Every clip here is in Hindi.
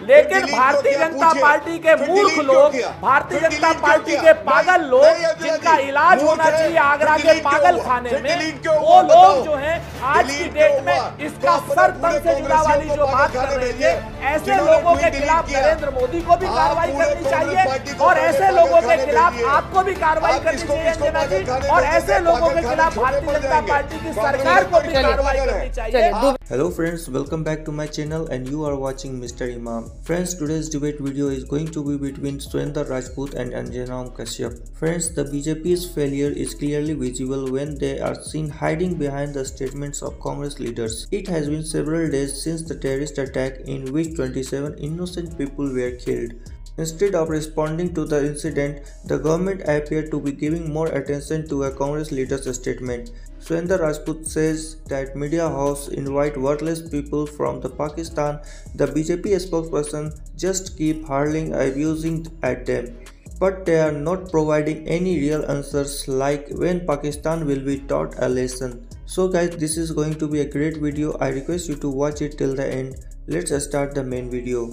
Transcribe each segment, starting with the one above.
लेकिन भारतीय जनता पार्टी के मूर्ख लोग, भारतीय जनता पार्टी के पागल लोग, जिनका इलाज होना चाहिए आगरा के पागल खाने में, वो लोग जो है आज की डेट में इसका सर तन से जुड़ा वाली जो बात कर रहे थे, ऐसे लोगों के खिलाफ नरेंद्र मोदी को भी कार्रवाई करनी चाहिए और ऐसे लोगों के खिलाफ आपको भी कार्रवाई करनी चाहिए अंजना जी, और ऐसे लोगों के खिलाफ भारतीय जनता पार्टी की सरकार को भी कार्रवाई करनी चाहिए। Hello friends, welcome back to my channel and you are watching Mr. Imam. Friends, today's debate video is going to be between Surendra Rajput and Anjana Kashyap. Friends, the BJP's failure is clearly visible when they are seen hiding behind the statements of Congress leaders. It has been several days since the terrorist attack in which 27 innocent people were killed. Instead of responding to the incident, the government appeared to be giving more attention to a Congress leader's statement. Surendra Rajput says that media house invite worthless people from the Pakistan. The BJP spokesperson just keep hurling abusing at them, but they are not providing any real answers like when Pakistan will be taught a lesson. So guys, this is going to be a great video. I request you to watch it till the end. Let's start the main video.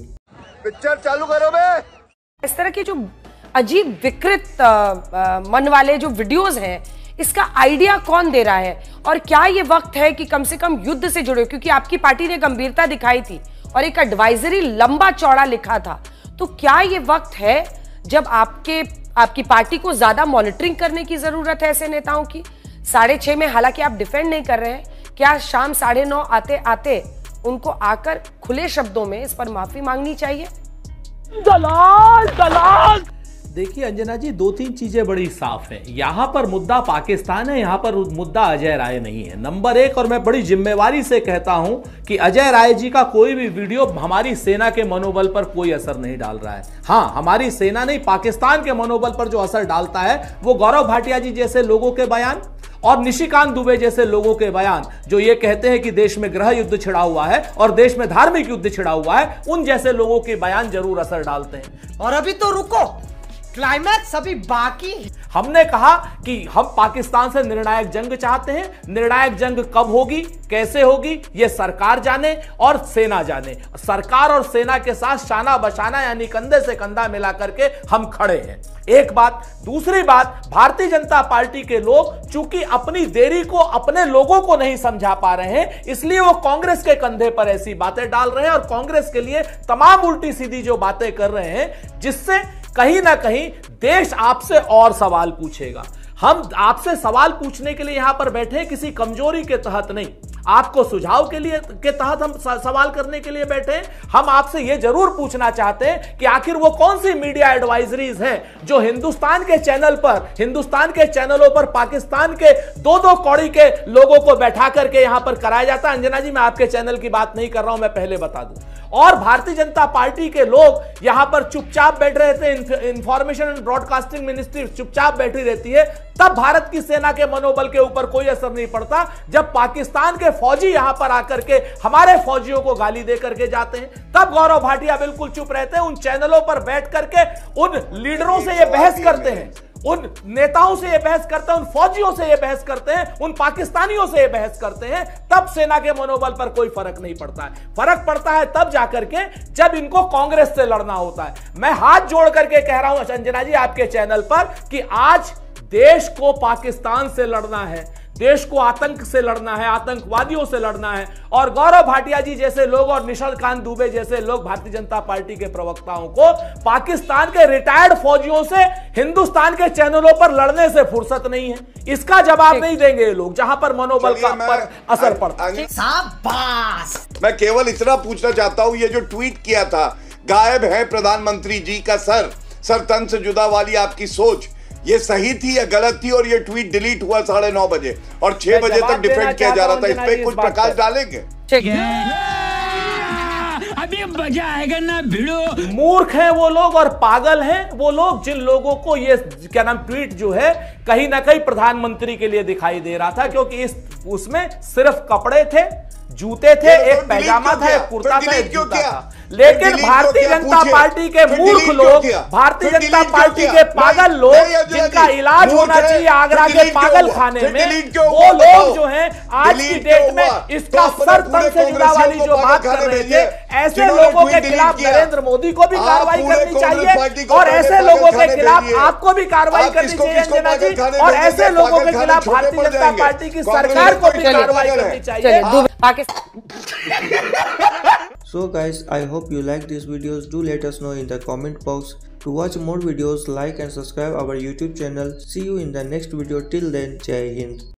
Picture चालू करो बे। इस तरह के जो अजीब विकृत मन वाले जो वीडियोस हैं, इसका आइडिया कौन दे रहा है? और क्या ये वक्त है कि कम से कम युद्ध से जुड़े, क्योंकि आपकी पार्टी ने गंभीरता दिखाई थी और एक एडवाइजरी लंबा चौड़ा लिखा था, तो क्या ये वक्त है जब आपकी पार्टी को ज्यादा मॉनिटरिंग करने की जरूरत है ऐसे नेताओं की? 6:30 में हालांकि आप डिफेंड नहीं कर रहे हैं, क्या शाम 9:30 आते आते उनको आकर खुले शब्दों में इस पर माफी मांगनी चाहिए? दलाल दलाल। देखिए अंजना जी, 2-3 चीजें बड़ी साफ हैं। यहां पर मुद्दा पाकिस्तान है, यहां पर मुद्दा अजय राय नहीं है, नंबर 1। और मैं बड़ी जिम्मेवारी से कहता हूं कि अजय राय जी का कोई भी वीडियो हमारी सेना के मनोबल पर कोई असर नहीं डाल रहा है। हां, हमारी सेना नहीं, पाकिस्तान के मनोबल पर जो असर डालता है वो गौरव भाटिया जी जैसे लोगों के बयान और निशिकांत दुबे जैसे लोगों के बयान, जो ये कहते हैं कि देश में गृह युद्ध छिड़ा हुआ है और देश में धार्मिक युद्ध छिड़ा हुआ है, उन जैसे लोगों के बयान जरूर असर डालते हैं। और अभी तो रुको, क्लाइमैक्स अभी बाकी। हमने कहा कि हम पाकिस्तान से निर्णायक जंग चाहते हैं। निर्णायक जंग कब होगी, कैसे होगी, ये सरकार जाने और सेना जाने। सरकार और सेना के साथ शाना बशाना यानी कंधे से कंधा मिला करके हम खड़े हैं। एक बात। दूसरी बात, भारतीय जनता पार्टी के लोग चूंकि अपनी देरी को अपने लोगों को नहीं समझा पा रहे हैं, इसलिए वो कांग्रेस के कंधे पर ऐसी बातें डाल रहे हैं और कांग्रेस के लिए तमाम उल्टी सीधी जो बातें कर रहे हैं, जिससे कहीं ना कहीं देश आपसे और सवाल पूछेगा। हम आपसे सवाल पूछने के लिए यहां पर बैठे हैं, किसी कमजोरी के तहत नहीं, आपको सुझाव के तहत हम सवाल करने के लिए बैठे हैं। हम आपसे यह जरूर पूछना चाहते हैं कि आखिर वो कौन सी मीडिया एडवाइजरीज हैं जो हिंदुस्तान के चैनलों पर पाकिस्तान के 2-2 कौड़ी के लोगों को बैठा करके यहां पर कराया जाता है। अंजना जी, मैं आपके चैनल की बात नहीं कर रहा हूं, मैं पहले बता दूं। और भारतीय जनता पार्टी के लोग यहां पर चुपचाप बैठ रहे थे, इंफॉर्मेशन एंड ब्रॉडकास्टिंग मिनिस्ट्री चुपचाप बैठी रहती है, तब भारत की सेना के मनोबल के ऊपर कोई असर नहीं पड़ता। जब पाकिस्तान के फौजी यहां पर आकर के हमारे फौजियों को गाली दे करके जाते हैं, तब गौरव भाटिया बिल्कुल चुप रहते हैं। उन चैनलों पर बैठ करके उन लीडरों से ये बहस करते हैं, उन नेताओं से ये बहस करते हैं, उन फौजियों से ये बहस करते हैं, उन पाकिस्तानियों से ये बहस करते हैं, तब सेना के मनोबल पर कोई फर्क नहीं पड़ता है। फर्क पड़ता है तब जाकर के जब इनको कांग्रेस से लड़ना होता है। मैं हाथ जोड़ करके कह रहा हूं अंजना जी आपके चैनल पर कि आज देश को पाकिस्तान से लड़ना है, देश को आतंक से लड़ना है, आतंकवादियों से लड़ना है। और गौरव भाटिया जी जैसे लोग और निशिकांत दुबे जैसे लोग भारतीय जनता पार्टी के प्रवक्ताओं को पाकिस्तान के रिटायर्ड फौजियों से हिंदुस्तान के चैनलों पर लड़ने से फुर्सत नहीं है। इसका जवाब नहीं देंगे ये लोग, जहां पर मनोबल पर असर पड़ता है। शाबाश। मैं केवल इतना पूछना चाहता हूं, ये जो ट्वीट किया था, गायब है प्रधानमंत्री जी का सर तन से जुदा वाली आपकी सोच, ये सही थी या गलत थी? और ये ट्वीट डिलीट हुआ 9:30 बजे और 6 बजे तक डिफेंड किया जा रहा था, इस पे कुछ प्रकाश डालेंगे? अभी मजा आएगा ना भिड़ो। मूर्ख हैं वो लोग और पागल हैं वो लोग जिन लोगों को ये क्या नाम ट्वीट जो है कहीं ना कहीं प्रधानमंत्री के लिए दिखाई दे रहा था, क्योंकि उसमें सिर्फ कपड़े थे, जूते थे, एक पैजामा था, एक कुर्ता था, एक जूता था। लेकिन भारतीय जनता पार्टी के मूर्ख लोग, भारतीय जनता पार्टी के पागल लोग, जिनका इलाज होना चाहिए आगरा के पागल खाने में, वो लोग जो हैं आज की डेट में इसका सर तन से जुड़ा वाली जो बात कर रहे थे, ऐसे लोगों के खिलाफ नरेंद्र मोदी को भी कार्रवाई करनी चाहिए और ऐसे लोगों के खिलाफ आपको भी कार्रवाई करनी चाहिए अंजना जी, और ऐसे लोगों के खिलाफ भारतीय जनता पार्टी की सरकार को भी कार्रवाई करनी चाहिए। So guys, I hope you like these videos. Do let us know in the comment box. To watch more videos, like and subscribe our YouTube channel. See you in the next video. Till then, Jai Hind.